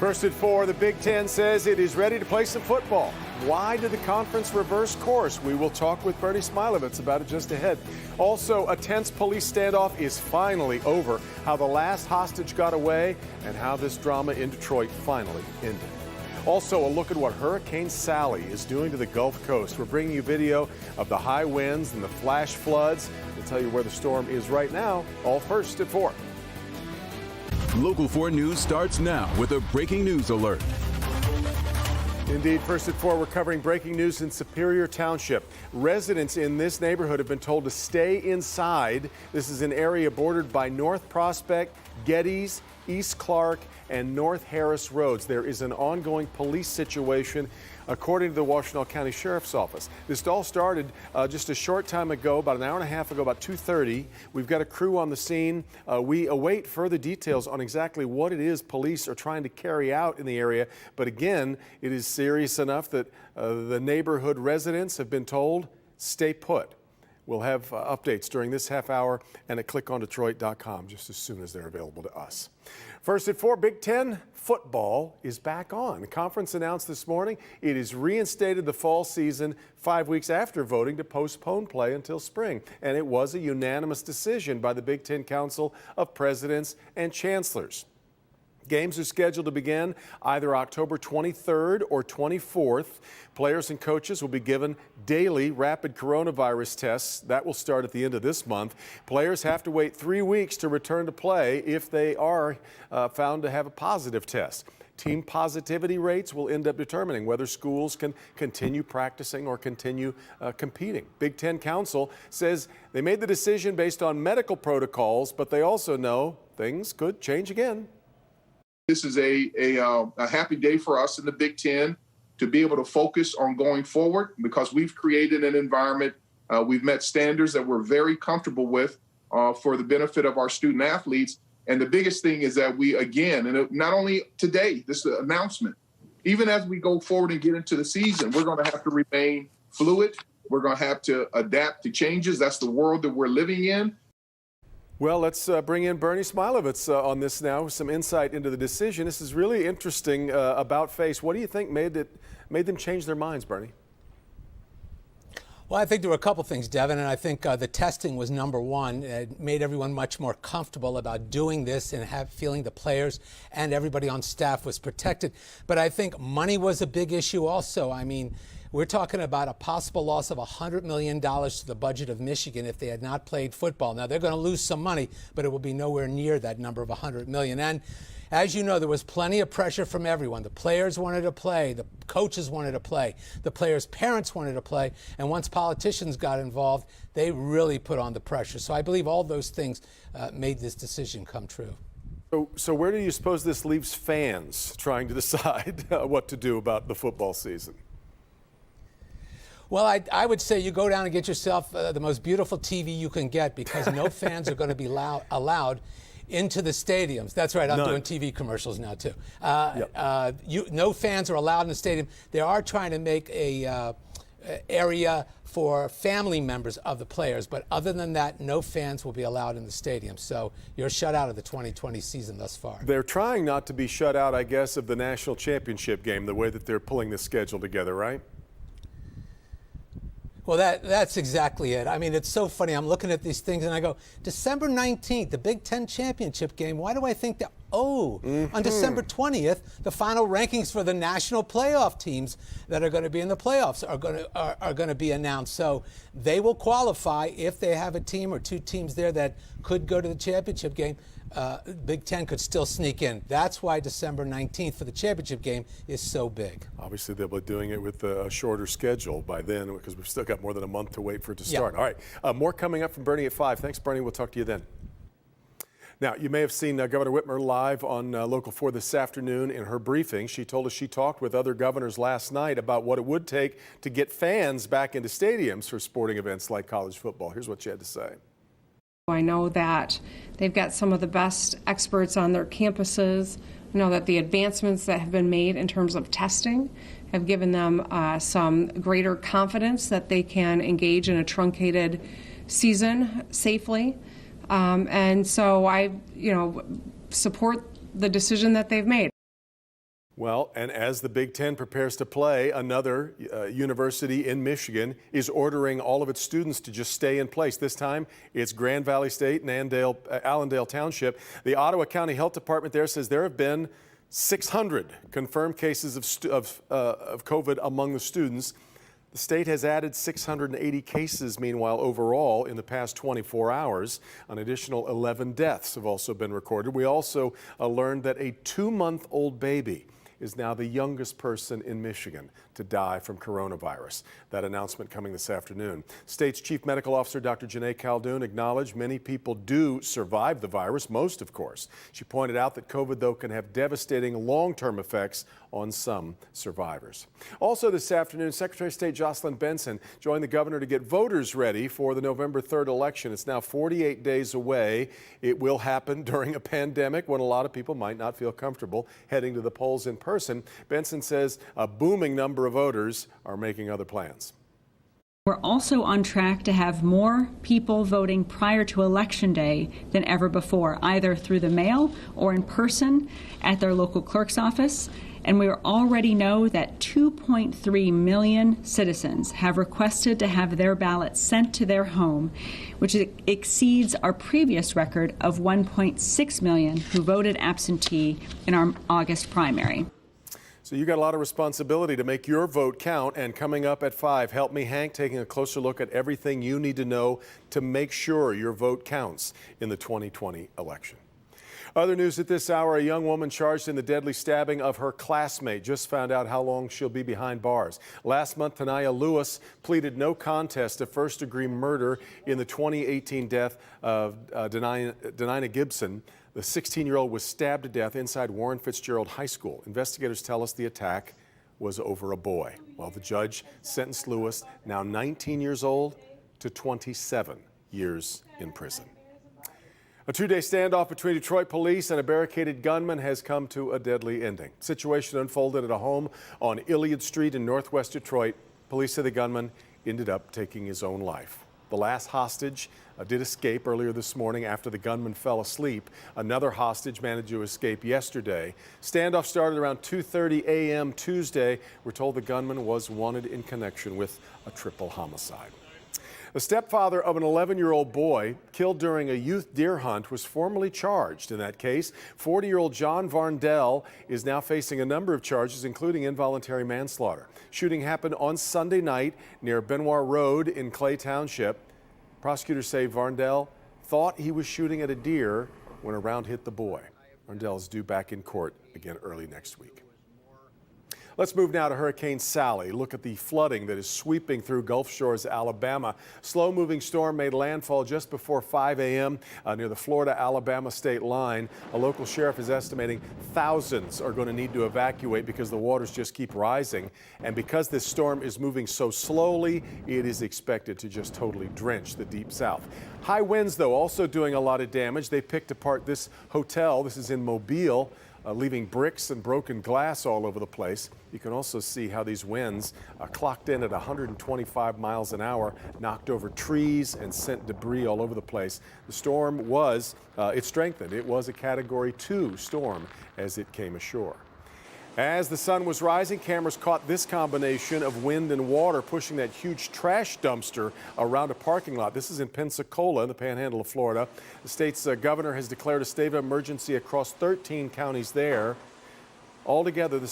First at 4, the Big Ten says it is ready to play some football. Why did the conference reverse course? We will talk with Bernie Smilovitz about it just ahead. Also, a tense police standoff is finally over. How the last hostage got away and how this drama in Detroit finally ended. Also, a look at what Hurricane Sally is doing to the Gulf Coast. We're bringing you video of the high winds and the flash floods. We'll tell you where the storm is right now, all first at 4. Local 4 News starts now with a breaking news alert. Indeed, first at 4, we're covering breaking news in Superior Township. Residents in this neighborhood have been told to stay inside. This is an area bordered by North Prospect, Geddes, East Clark, and North Harris roads. There is an ongoing police situation, according to the Washtenaw County Sheriff's Office. This all started just a short time ago, about an hour and a half ago, about 2:30. We've got a crew on the scene. We await further details on exactly what it is police are trying to carry out in the area. But again, it is serious enough that the neighborhood residents have been told, stay put. We'll have updates during this half hour and at clickondetroit.com just as soon as they're available to us. First at 4, Big Ten football is back on. The conference announced this morning it has reinstated the fall season 5 weeks after voting to postpone play until spring. And it was a unanimous decision by the Big Ten Council of Presidents and Chancellors. Games are scheduled to begin either October 23rd or 24th. Players and coaches will be given daily rapid coronavirus tests. That will start at the end of this month. Players have to wait 3 weeks to return to play if they are found to have a positive test. Team positivity rates will end up determining whether schools can continue practicing or continue competing. Big Ten Council says they made the decision based on medical protocols, but they also know things could change again. This is a happy day for us in the Big Ten to be able to focus on going forward because we've created an environment, we've met standards that we're very comfortable with for the benefit of our student athletes. And the biggest thing is that we, again, and not only today, this announcement, even as we go forward and get into the season, we're going to have to remain fluid. We're going to have to adapt to changes. That's the world that we're living in. Well, let's bring in Bernie Smilovitz on this now with some insight into the decision. This is really interesting about face. What do you think made them change their minds, Bernie? Well, I think there were a couple things, Devin, and I think the testing was number one. It made everyone much more comfortable about doing this and feeling the players and everybody on staff was protected. But I think money was a big issue also. I mean, we're talking about a possible loss of $100 million to the budget of Michigan if they had not played football. Now, they're going to lose some money, but it will be nowhere near that number of $100 million. And as you know, there was plenty of pressure from everyone. The players wanted to play. The coaches wanted to play. The players' parents wanted to play. And once politicians got involved, they really put on the pressure. So I believe all those things made this decision come true. So where do you suppose this leaves fans trying to decide what to do about the football season? Well, I would say you go down and get yourself the most beautiful TV you can get because no fans are going to be allowed into the stadiums. That's right. I'm doing TV commercials now, too. No fans are allowed in the stadium. They are trying to make a area for family members of the players. But other than that, no fans will be allowed in the stadium. So you're shut out of the 2020 season thus far. They're trying not to be shut out, I guess, of the national championship game, the way that they're pulling the schedule together, right? Well, that's exactly it. I mean, it's so funny. I'm looking at these things and I go, December 19th, the Big Ten championship game. Why do I think that? On December 20th, the final rankings for the national playoff teams that are going to be in the playoffs are going to be announced. So they will qualify if they have a team or two teams there that could go to the championship game. Big Ten could still sneak in. That's why December 19th for the championship game is so big. Obviously, they'll be doing it with a shorter schedule by then because we've still got more than a month to wait for it to start. Yeah. All right, more coming up from Bernie at 5. Thanks, Bernie. We'll talk to you then. Now, you may have seen Governor Whitmer live on Local 4 this afternoon in her briefing. She told us she talked with other governors last night about what it would take to get fans back into stadiums for sporting events like college football. Here's what she had to say. I know that they've got some of the best experts on their campuses. I know that the advancements that have been made in terms of testing have given them some greater confidence that they can engage in a truncated season safely. And so I, support the decision that they've made. Well, and as the Big Ten prepares to play, another university in Michigan is ordering all of its students to just stay in place. This time, it's Grand Valley State and Allendale Township. The Ottawa County Health Department there says there have been 600 confirmed cases of COVID among the students. The state has added 680 cases, meanwhile, overall in the past 24 hours. An additional 11 deaths have also been recorded. We also learned that a 2-month-old baby is now the youngest person in Michigan to die from coronavirus. That announcement coming this afternoon. State's Chief Medical Officer Dr. Janae Caldoun acknowledged many people do survive the virus, most of course. She pointed out that COVID, though, can have devastating long-term effects on some survivors. Also this afternoon, Secretary of State Jocelyn Benson joined the governor to get voters ready for the November 3rd election. It's now 48 days away. It will happen during a pandemic when a lot of people might not feel comfortable heading to the polls in person. Benson says a booming number of voters are making other plans. We're also on track to have more people voting prior to Election Day than ever before, either through the mail or in person at their local clerk's office. And we already know that 2.3 million citizens have requested to have their ballots sent to their home, which exceeds our previous record of 1.6 million who voted absentee in our August primary. So you got a lot of responsibility to make your vote count. And coming up at 5, Help Me Hank, taking a closer look at everything you need to know to make sure your vote counts in the 2020 election. Other news at this hour, a young woman charged in the deadly stabbing of her classmate just found out how long she'll be behind bars. Last month, Tanaya Lewis pleaded no contest to first-degree murder in the 2018 death of Denina Gibson. The 16-year-old was stabbed to death inside Warren Fitzgerald High School. Investigators tell us the attack was over a boy. Well, the judge sentenced Lewis, now 19 years old, to 27 years in prison. A 2-day standoff between Detroit police and a barricaded gunman has come to a deadly ending. The situation unfolded at a home on Iliad Street in northwest Detroit. Police say the gunman ended up taking his own life. The last hostage did escape earlier this morning after the gunman fell asleep. Another hostage managed to escape yesterday. Standoff started around 2:30 a.m. Tuesday. We're told the gunman was wanted in connection with a triple homicide. The stepfather of an 11-year-old boy killed during a youth deer hunt was formally charged in that case. 40-year-old John Varndell is now facing a number of charges, including involuntary manslaughter. Shooting happened on Sunday night near Benoit Road in Clay Township. Prosecutors say Varndell thought he was shooting at a deer when a round hit the boy. Varndell is due back in court again early next week. Let's move now to Hurricane Sally. Look at the flooding that is sweeping through Gulf Shores, Alabama. Slow-moving storm made landfall just before 5 a.m. Near the Florida-Alabama state line. A local sheriff is estimating thousands are going to need to evacuate because the waters just keep rising. And because this storm is moving so slowly, it is expected to just totally drench the deep south. High winds, though, also doing a lot of damage. They picked apart this hotel. This is in Mobile. Leaving bricks and broken glass all over the place. You can also see how these winds clocked in at 125 miles an hour, knocked over trees and sent debris all over the place. The storm it strengthened. It was a Category 2 storm as it came ashore. As the sun was rising, cameras caught this combination of wind and water pushing that huge trash dumpster around a parking lot. This is in Pensacola, in the panhandle of Florida. The state's governor has declared a state of emergency across 13 counties there. Altogether, the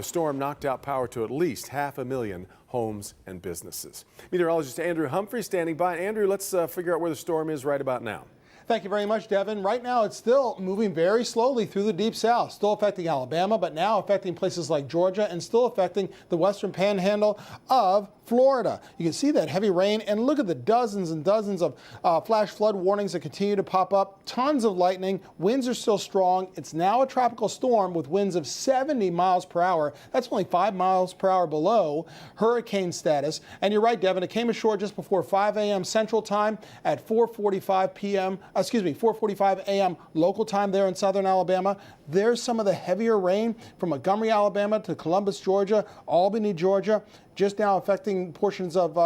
storm knocked out power to at least 500,000 homes and businesses. Meteorologist Andrew Humphrey standing by. Andrew, let's figure out where the storm is right about now. Thank you very much, Devin. Right now, it's still moving very slowly through the deep south, still affecting Alabama, but now affecting places like Georgia and still affecting the western panhandle of Florida. You can see that heavy rain, and look at the dozens and dozens of flash flood warnings that continue to pop up. Tons of lightning. Winds are still strong. It's now a tropical storm with winds of 70 miles per hour. That's only 5 miles per hour below hurricane status. And you're right, Devin, it came ashore just before 5 a.m. Central Time at 4:45 p.m. 4:45 a.m. local time there in southern Alabama. There's some of the heavier rain from Montgomery, Alabama to Columbus, Georgia, Albany, Georgia, just now affecting portions of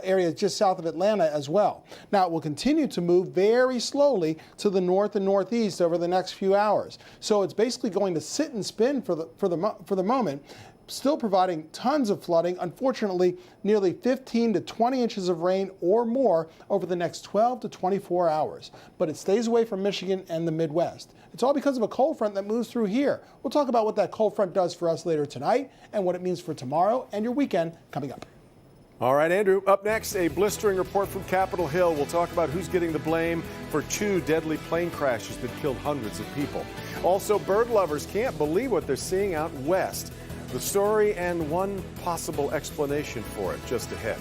areas just south of Atlanta as well. Now, it will continue to move very slowly to the north and northeast over the next few hours. So it's basically going to sit and spin for the moment, still providing tons of flooding. Unfortunately, nearly 15 to 20 inches of rain or more over the next 12 to 24 hours. But it stays away from Michigan and the Midwest. It's all because of a cold front that moves through here. We'll talk about what that cold front does for us later tonight and what it means for tomorrow and your weekend coming up. All right, Andrew, up next, a blistering report from Capitol Hill. We'll talk about who's getting the blame for 2 deadly plane crashes that killed hundreds of people. Also, bird lovers can't believe what they're seeing out west. The story and one possible explanation for it just ahead.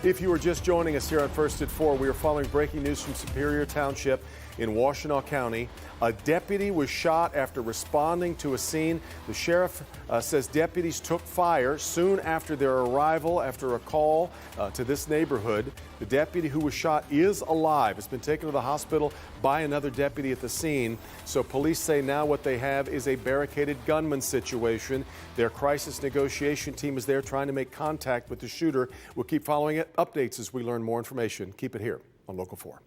If you are just joining us here on First at 4, we are following breaking news from Superior Township in Washtenaw County. A deputy was shot after responding to a scene. The sheriff says deputies took fire soon after their arrival after a call to this neighborhood. The deputy who was shot is alive. Has been taken to the hospital by another deputy at the scene. So police say now what they have is a barricaded gunman situation. Their crisis negotiation team is there trying to make contact with the shooter. We'll keep following it. Updates as we learn more information. Keep it here on Local 4.